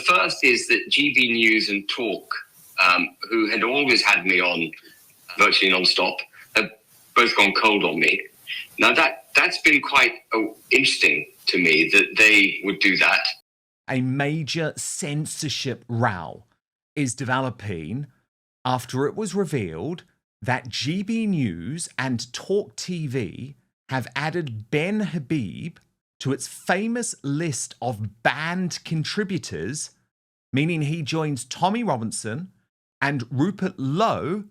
first is that GB News and Talk, who had always had me on virtually non-stop, have both gone cold on me. Now, that's been quite interesting to me that they would do that. A major censorship row is developing after it was revealed that GB News and Talk TV have added Ben Habib to its famous list of banned contributors, meaning he joins Tommy Robinson and Rupert Lowe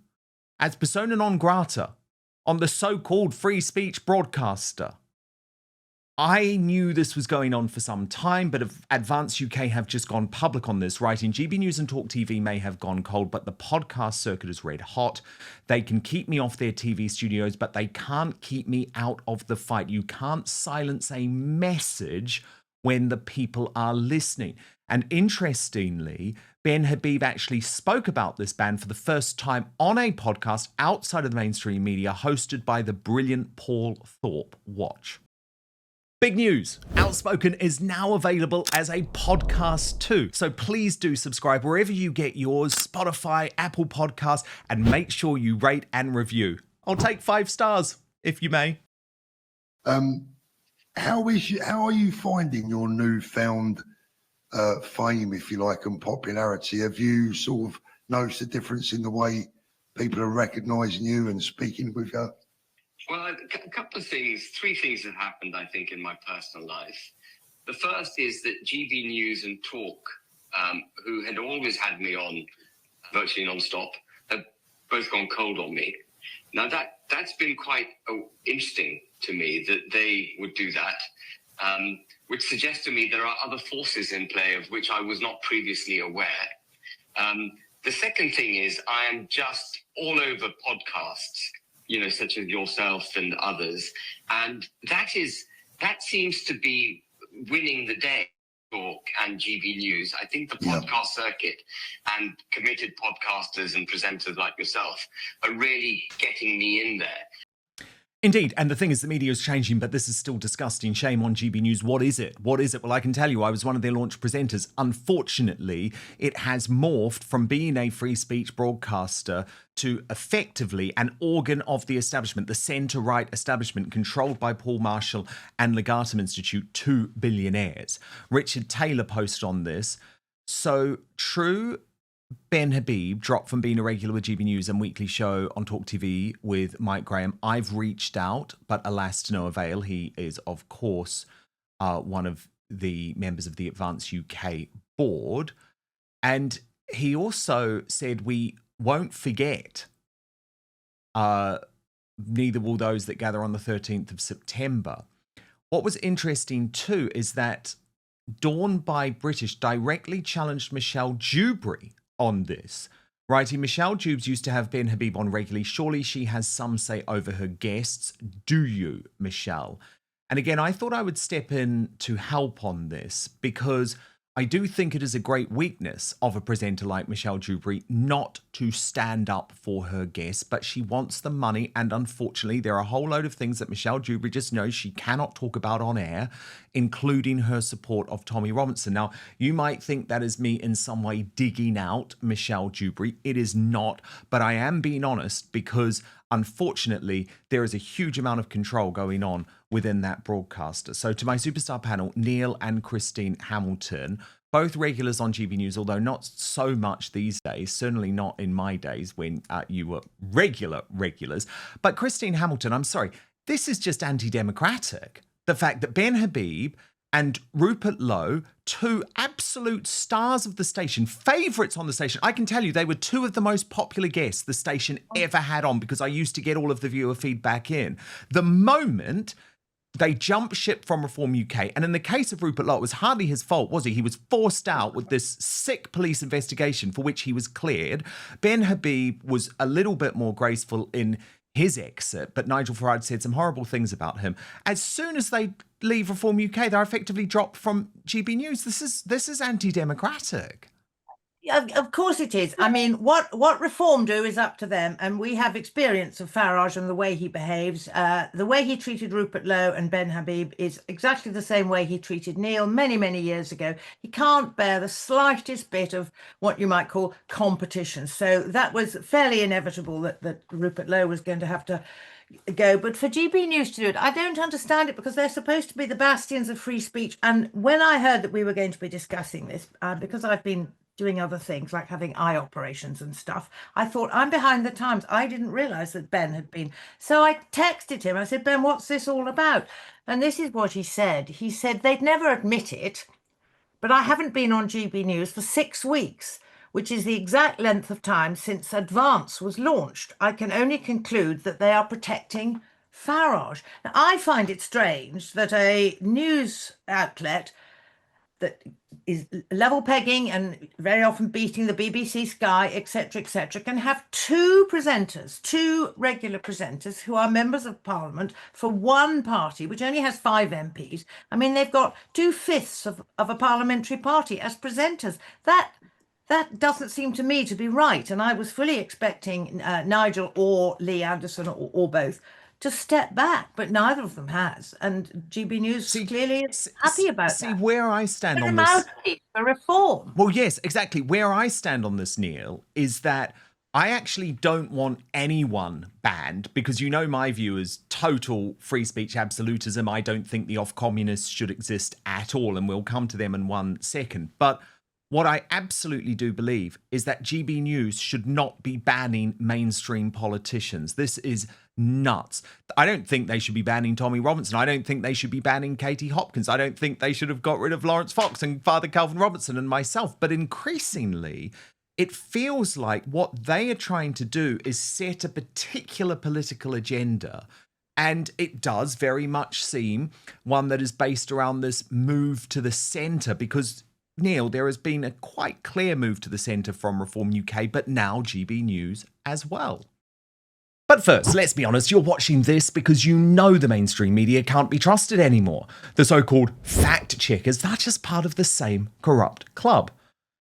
as persona non grata on the so-called free speech broadcaster. I knew this was going on for some time, but Advance UK have just gone public on this, writing GB News and Talk TV may have gone cold, but the podcast circuit is red hot. They can keep me off their TV studios, but they can't keep me out of the fight. You can't silence a message when the people are listening. And interestingly, Ben Habib actually spoke about this ban for the first time on a podcast outside of the mainstream media, hosted by the brilliant Paul Thorpe. Watch. Big news, Outspoken is now available as a podcast too. So please do subscribe wherever you get yours, Spotify, Apple Podcasts, and make sure you rate and review. I'll take 5 stars, if you may. How are you finding your newfound fame, if you like, and popularity? Have you sort of noticed a difference in the way people are recognising you and speaking with you? Well, a couple of things, 3 things have happened, I think, in my personal life. The first is that GB News and Talk, who had always had me on virtually non-stop, have both gone cold on me. Now, that's been quite interesting to me that they would do that, which suggests to me there are other forces in play of which I was not previously aware. The second thing is I am just all over podcasts, such as yourself and others. And that seems to be winning the day, Talk and GB News. I think the podcast circuit and committed podcasters and presenters like yourself are really getting me in there. Indeed, and the thing is the media is changing, but this is still disgusting. Shame on GB News. What is it? What is it? Well, I can tell you, I was one of their launch presenters. Unfortunately, it has morphed from being a free speech broadcaster to effectively an organ of the establishment, the centre-right establishment controlled by Paul Marshall and Legatum Institute, 2 billionaires. Richard Taylor posted on this. So true, Ben Habib dropped from being a regular with GB News and weekly show on Talk TV with Mike Graham. I've reached out, but alas, to no avail. He is, of course, one of the members of the Advance UK board. And he also said, we won't forget, neither will those that gather on the 13th of September. What was interesting too is that Dawn by British directly challenged Michelle Dewberry on this, writing, Michelle Dubes used to have Ben Habib on regularly. Surely she has some say over her guests. Do you, Michelle? And again, I thought I would step in to help on this because I do think it is a great weakness of a presenter like Michelle Dewberry not to stand up for her guests, but she wants the money. And unfortunately, there are a whole load of things that Michelle Dewberry just knows she cannot talk about on air, including her support of Tommy Robinson. Now, you might think that is me in some way digging out Michelle Dewberry. It is not, but I am being honest because unfortunately, there is a huge amount of control going on within that broadcaster. So to my superstar panel, Neil and Christine Hamilton, both regulars on GB News, although not so much these days, certainly not in my days when you were regulars. But Christine Hamilton, I'm sorry, this is just anti-democratic. The fact that Ben Habib and Rupert Lowe, 2 absolute stars of the station, favourites on the station. I can tell you they were 2 of the most popular guests the station ever had on because I used to get all of the viewer feedback in. The moment they jumped ship from Reform UK, and in the case of Rupert Lowe, it was hardly his fault, was he? He was forced out with this sick police investigation for which he was cleared. Ben Habib was a little bit more graceful in his exit, but Nigel Farage said some horrible things about him. As soon as they leave Reform UK, they're effectively dropped from GB News. This is anti-democratic. Of course it is. I mean, what Reform do is up to them, and we have experience of Farage and the way he behaves. The way he treated Rupert Lowe and Ben Habib is exactly the same way he treated Neil many, many years ago. He can't bear the slightest bit of what you might call competition. So that was fairly inevitable that Rupert Lowe was going to have to go. But for GB News to do it, I don't understand it, because they're supposed to be the bastions of free speech. And when I heard that we were going to be discussing this, because I've been doing other things like having eye operations and stuff, I thought, I'm behind the times. I didn't realize that Ben had been. So I texted him. I said, Ben, what's this all about? And this is what he said. He said they'd never admit it, but I haven't been on GB News for 6 weeks, which is the exact length of time since Advance was launched. I can only conclude that they are protecting Farage. Now, I find it strange that a news outlet that is level pegging and very often beating the BBC, Sky, etc., can have two regular presenters who are members of Parliament for one party, which only has 5 MPs. I mean, they've got 2/5 of a parliamentary party as presenters. That doesn't seem to me to be right. And I was fully expecting Nigel or Lee Anderson or both to step back, but neither of them has. And GB News clearly is happy about that. See, where I stand on this... mouthpiece for Reform. Well, yes, exactly. Where I stand on this, Neil, is that I actually don't want anyone banned, because you know my view is total free speech absolutism. I don't think the off-communists should exist at all, and we'll come to them in 1 second. But what I absolutely do believe is that GB News should not be banning mainstream politicians. This is nuts. I don't think they should be banning Tommy Robinson. I don't think they should be banning Katie Hopkins. I don't think they should have got rid of Lawrence Fox and Father Calvin Robertson and myself. But increasingly, it feels like what they are trying to do is set a particular political agenda. And it does very much seem one that is based around this move to the centre, because Neil, there has been a quite clear move to the centre from Reform UK, but now GB News as well. But first, let's be honest, you're watching this because you know the mainstream media can't be trusted anymore. The so-called fact checkers, they're just part of the same corrupt club.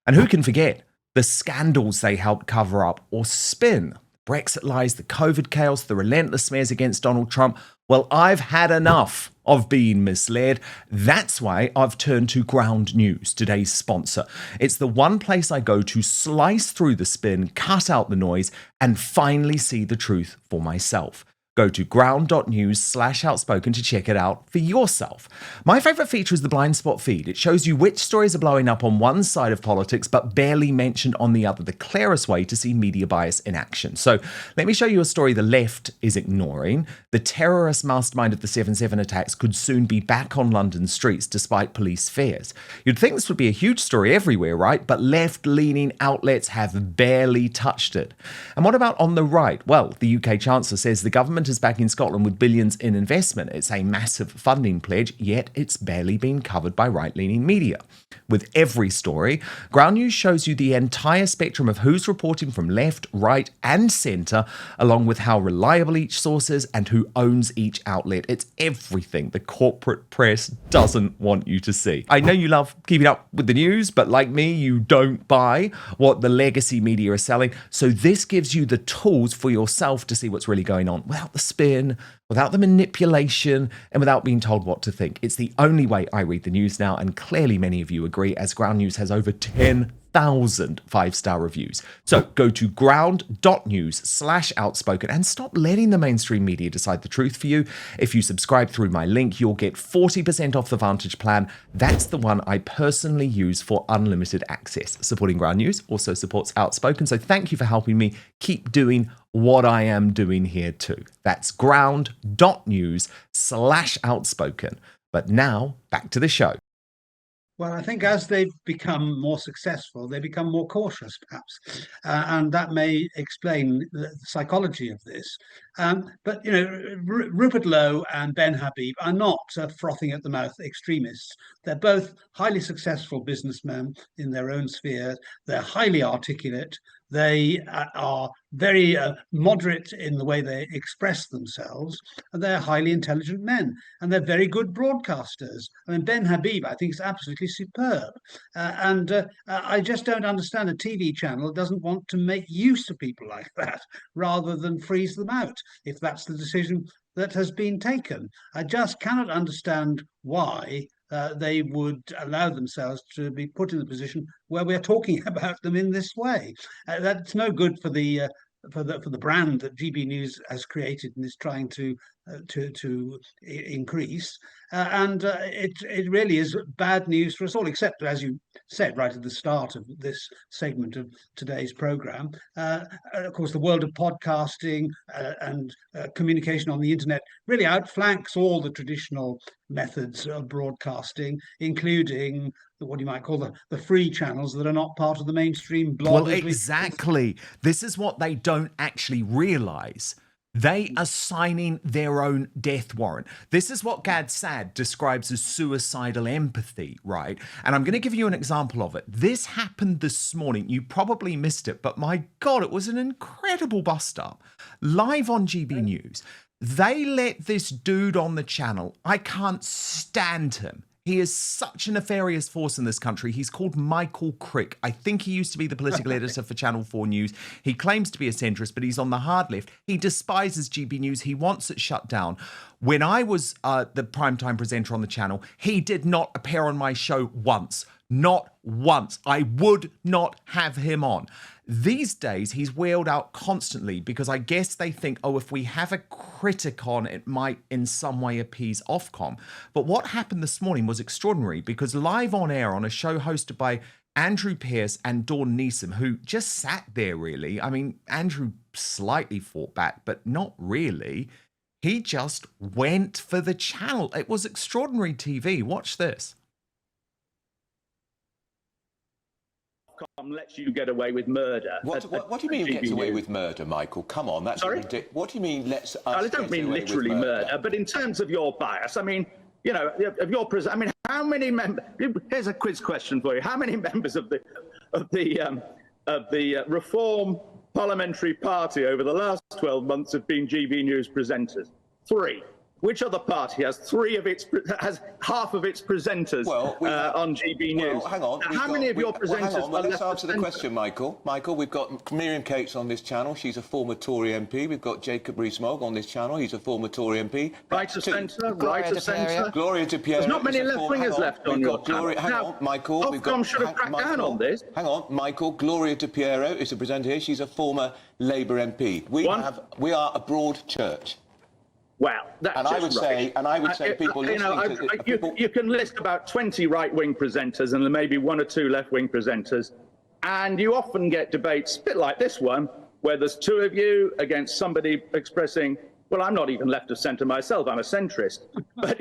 And who can forget the scandals they helped cover up or spin? Brexit lies, the COVID chaos, the relentless smears against Donald Trump. Well, I've had enough of being misled. That's why I've turned to Ground News, today's sponsor. It's the one place I go to slice through the spin, cut out the noise, and finally see the truth for myself. Go to ground.news/outspoken to check it out for yourself. My favourite feature is the blind spot feed. It shows you which stories are blowing up on one side of politics but barely mentioned on the other, the clearest way to see media bias in action. So let me show you a story the left is ignoring. The terrorist mastermind of the 7/7 attacks could soon be back on London streets despite police fears. You'd think this would be a huge story everywhere, right? But left-leaning outlets have barely touched it. And what about on the right? Well, the UK Chancellor says the government is back in Scotland with billions in investment. It's a massive funding pledge, yet it's barely been covered by right-leaning media. With every story, Ground News shows you the entire spectrum of who's reporting from left, right, and centre, along with how reliable each source is and who owns each outlet. It's everything the corporate press doesn't want you to see. I know you love keeping up with the news, but like me, you don't buy what the legacy media are selling. So this gives you the tools for yourself to see what's really going on without the spin, without the manipulation, and without being told what to think. It's the only way I read the news now, and clearly many of you agree, as Ground News has over 10,000 5-star reviews. So go to ground.news/outspoken and stop letting the mainstream media decide the truth for you. If you subscribe through my link, you'll get 40% off the Vantage plan. That's the one I personally use for unlimited access. Supporting Ground News also supports Outspoken, so thank you for helping me keep doing what I am doing here too. That's ground.news/outspoken. But now, back to the show. Well, I think as they've become more successful, they become more cautious, perhaps, and that may explain the psychology of this. But, you know, Rupert Lowe and Ben Habib are not frothing at the mouth extremists. They're both highly successful businessmen in their own sphere. They're highly articulate. They are very moderate in the way they express themselves, and they're highly intelligent men, and they're very good broadcasters. I mean, Ben Habib, I think, is absolutely superb. And I just don't understand a TV channel that doesn't want to make use of people like that rather than freeze them out, if that's the decision that has been taken. I just cannot understand why they would allow themselves to be put in the position where we're talking about them in this way. That's no good for the brand that GB News has created and is trying to increase. It really is bad news for us all, except, as you said right at the start of this segment of today's programme, of course, the world of podcasting and communication on the internet really outflanks all the traditional methods of broadcasting, including what you might call the free channels that are not part of the mainstream blog. Well, exactly. This is what they don't actually realise. They are signing their own death warrant. This is what Gad Saad describes as suicidal empathy, right? And I'm going to give you an example of it. This happened this morning. You probably missed it, but my God, it was an incredible bust-up. Live on GB News. They let this dude on the channel. I can't stand him. He is such a nefarious force in this country. He's called Michael Crick. I think he used to be the political editor for Channel 4 News. He claims to be a centrist, but he's on the hard left. He despises GB News. He wants it shut down. When I was the primetime presenter on the channel, he did not appear on my show once. Not once. I would not have him on. These days, he's wheeled out constantly because I guess they think, oh, if we have a critic on, it might in some way appease Ofcom. But what happened this morning was extraordinary because live on air on a show hosted by Andrew Pearce and Dawn Neeson, who just sat there really. I mean, Andrew slightly fought back, but not really. He just went for the channel. It was extraordinary TV. Watch this. Lets you get away with murder. What do you mean gets away with murder, Michael? Come on, that's ridiculous. What do you mean lets us I don't mean literally murder, but in terms of your bias, I mean, you know, of your I mean, how many members? Here's a quiz question for you: how many members of the Reform Parliamentary Party over the last 12 months have been GB News presenters? 3. Which other party has half of its presenters on GB News? Well, hang on. How many of your presenters? Well, let's answer the question, Michael. Michael, we've got Miriam Cates on this channel. She's a former Tory MP. We've got Jacob Rees-Mogg on this channel. He's a former Tory MP. Right of centre. Right of centre. Gloria De Piero. There's not many left-wingers left on your channel. Hang on, Michael. Ofcom should have cracked down on this. Hang on, Michael. Gloria De Piero is a presenter here. She's a former Labour MP. We are a broad church. Well, that's I would say people listening to you can list about 20 right-wing presenters and there may be 1 or 2 left-wing presenters, and you often get debates a bit like this one, where there's 2 of you against somebody expressing, well, I'm not even left of centre myself, I'm a centrist, but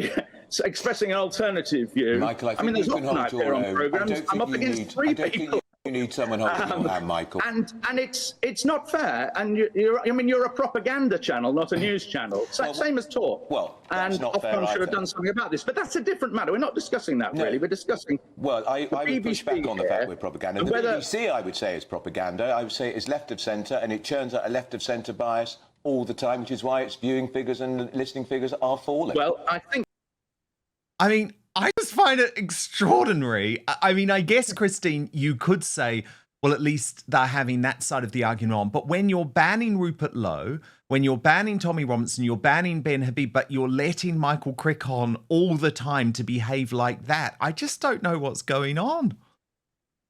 expressing an alternative view. Michael, I mean, there's often out there on programmes, I'm up against 3 people. You need someone holding your hand, Michael. And it's not fair. And you're a propaganda channel, not a news channel. Same as Talk. Well, that's not fair. Ofcom should have done something about this. But that's a different matter. We're not discussing that really. We're discussing. Well, I would push back on the fact we're propaganda. The BBC, I would say, is propaganda. I would say it's left of centre, and it churns out a left of centre bias all the time, which is why its viewing figures and listening figures are falling. Well, I mean, I just find it extraordinary. I mean, I guess, Christine, you could say, well, at least they're having that side of the argument on. But when you're banning Rupert Lowe, when you're banning Tommy Robinson, you're banning Ben Habib, but you're letting Michael Crick on all the time to behave like that, I just don't know what's going on.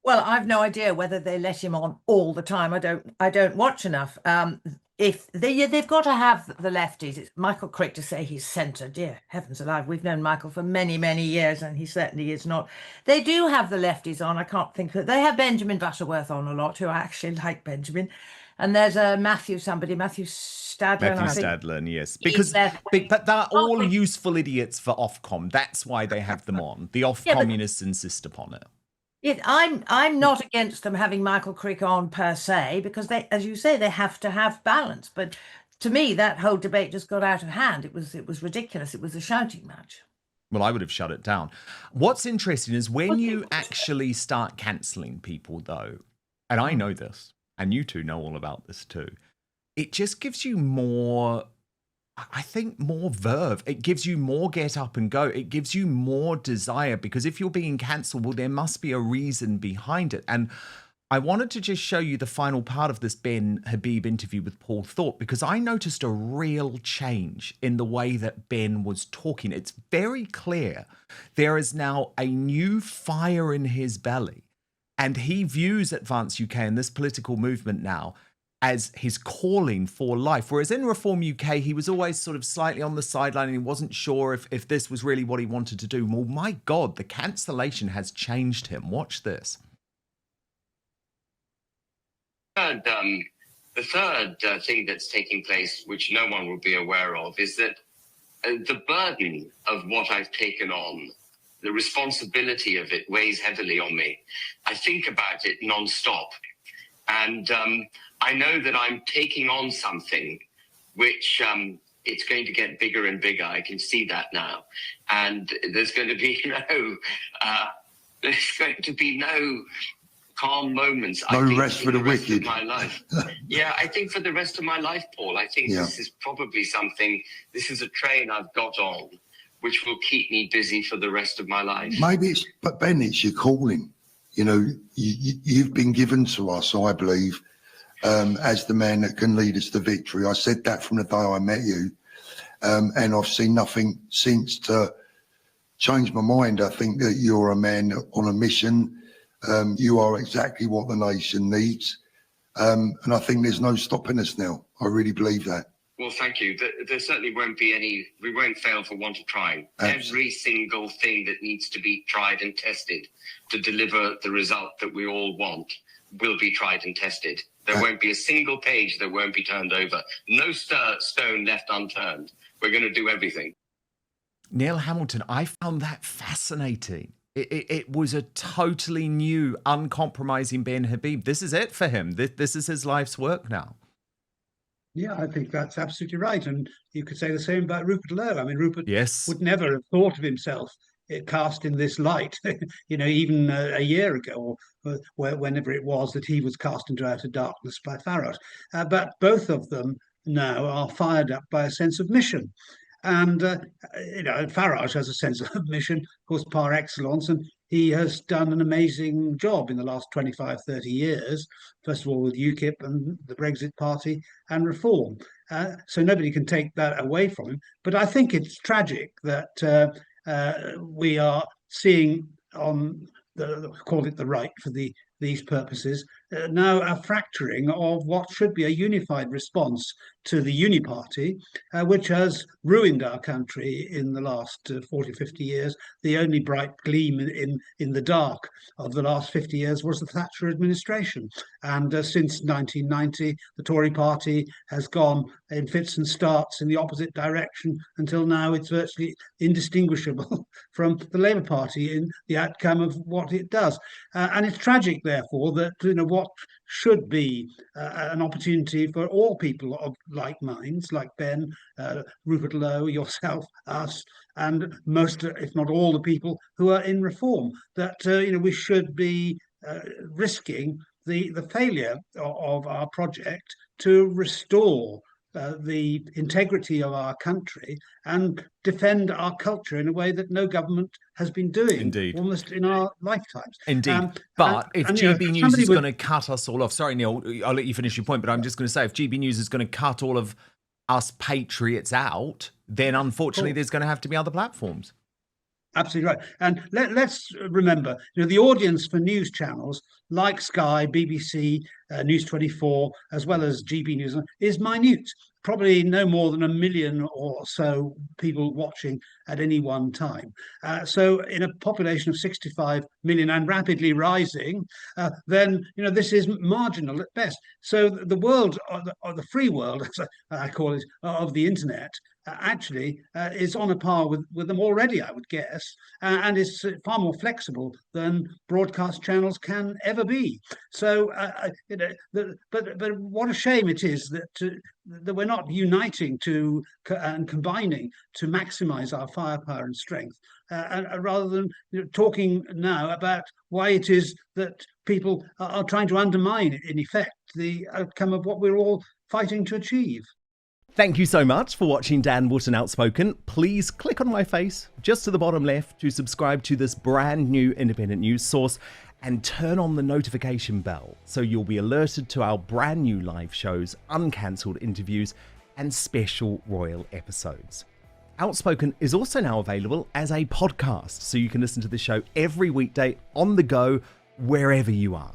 Well, I've no idea whether they let him on all the time. I don't watch enough. If they've got to have the lefties, it's Michael Crick to say he's centre. Dear heavens alive, we've known Michael for many, many years, and he certainly is not. They do have the lefties on. I can't think of it. They have Benjamin Butterworth on a lot, who I actually like Benjamin. And there's a Matthew Stadler. Matthew Stadler, yes. But they're all useful idiots for Ofcom. That's why they have them on. The off-communists insist upon it. I'm not against them having Michael Crick on per se, because they, as you say, they have to have balance. But to me, that whole debate just got out of hand. It was ridiculous. It was a shouting match. Well, I would have shut it down. What's interesting is when you actually start cancelling people, though, and I know this, and you two know all about this too, it just gives you more, I think, more verve. It gives you more get up and go. It gives you more desire, because if you're being cancelled, well, there must be a reason behind it. And I wanted to just show you the final part of this Ben Habib interview with Paul Thorpe, because I noticed a real change in the way that Ben was talking. It's very clear there is now a new fire in his belly, and he views Advance UK and this political movement now as his calling for life. Whereas in Reform UK, he was always sort of slightly on the sideline and he wasn't sure if this was really what he wanted to do. Well, my God, the cancellation has changed him. Watch this. The third thing that's taking place, which no one will be aware of, is that the burden of what I've taken on, the responsibility of it, weighs heavily on me. I think about it non-stop. And I know that I'm taking on something which it's going to get bigger and bigger. I can see that now. And there's going to be no calm moments. No I think, rest for the wicked. Of my life. Yeah, I think for the rest of my life, Paul, I think this is probably something, this is a train I've got on, which will keep me busy for the rest of my life. Maybe but Ben, it's your calling. You know, you've been given to us, I believe, as the man that can lead us to victory. I said that from the day I met you, and I've seen nothing since to change my mind. I think that you're a man on a mission. You are exactly what the nation needs. And I think there's no stopping us now. I really believe that. Well, thank you. There certainly won't be any, we won't fail for want of trying. Absolutely. Every single thing that needs to be tried and tested to deliver the result that we all want will be tried and tested. There won't be a single page that won't be turned over. No stone left unturned. We're going to do everything. Neil Hamilton, I found that fascinating. It was a totally new, uncompromising Ben Habib. This is it for him. This is his life's work now. Yeah, I think that's absolutely right. And you could say the same about Rupert Lowe. I mean, Rupert yes. would never have thought of himself cast in this light, you know, even a year ago, or whenever it was that he was cast into outer darkness by Farage. But both of them now are fired up by a sense of mission. And, you know, Farage has a sense of mission, of course, par excellence, and he has done an amazing job in the last 25, 30 years, first of all with UKIP and the Brexit Party and Reform. So nobody can take that away from him. But I think it's tragic that we are seeing on call it the right for these purposes, now a fracturing of what should be a unified response to the Uni-Party, which has ruined our country in the last 40, 50 years. The only bright gleam in the dark of the last 50 years was the Thatcher administration. And since 1990, the Tory party has gone in fits and starts in the opposite direction until now it's virtually indistinguishable from the Labour Party in the outcome of what it does. And it's tragic, therefore, that what should be an opportunity for all people of like minds, like Ben, Rupert Lowe, yourself, us, and most, if not all, the people who are in Reform, that we should be risking the failure of our project to restore the integrity of our country and defend our culture in a way that no government has been doing. Indeed. Almost in our lifetimes. Indeed. But if GB News is going to cut us all off, sorry, Neil, I'll let you finish your point, but I'm just going to say, if GB News is going to cut all of us patriots out, then unfortunately there's going to have to be other platforms. Absolutely right. And let's remember, the audience for news channels like Sky, BBC, News 24, as well as GB News, is minute. Probably no more than 1 million or so people watching at any one time. So in a population of 65 million and rapidly rising, then this is marginal at best. So the world, or the free world, as I call it, of the internet, actually is on a par with them already, I would guess, and is far more flexible than broadcast channels can ever be. So, but what a shame it is that we're not uniting and combining to maximise our firepower and strength, rather than talking now about why it is that people are trying to undermine, in effect, the outcome of what we're all fighting to achieve. Thank you so much for watching Dan Wootton Outspoken. Please click on my face just to the bottom left to subscribe to this brand new independent news source and turn on the notification bell so you'll be alerted to our brand new live shows, uncancelled interviews and special royal episodes. Outspoken is also now available as a podcast, so you can listen to the show every weekday on the go wherever you are.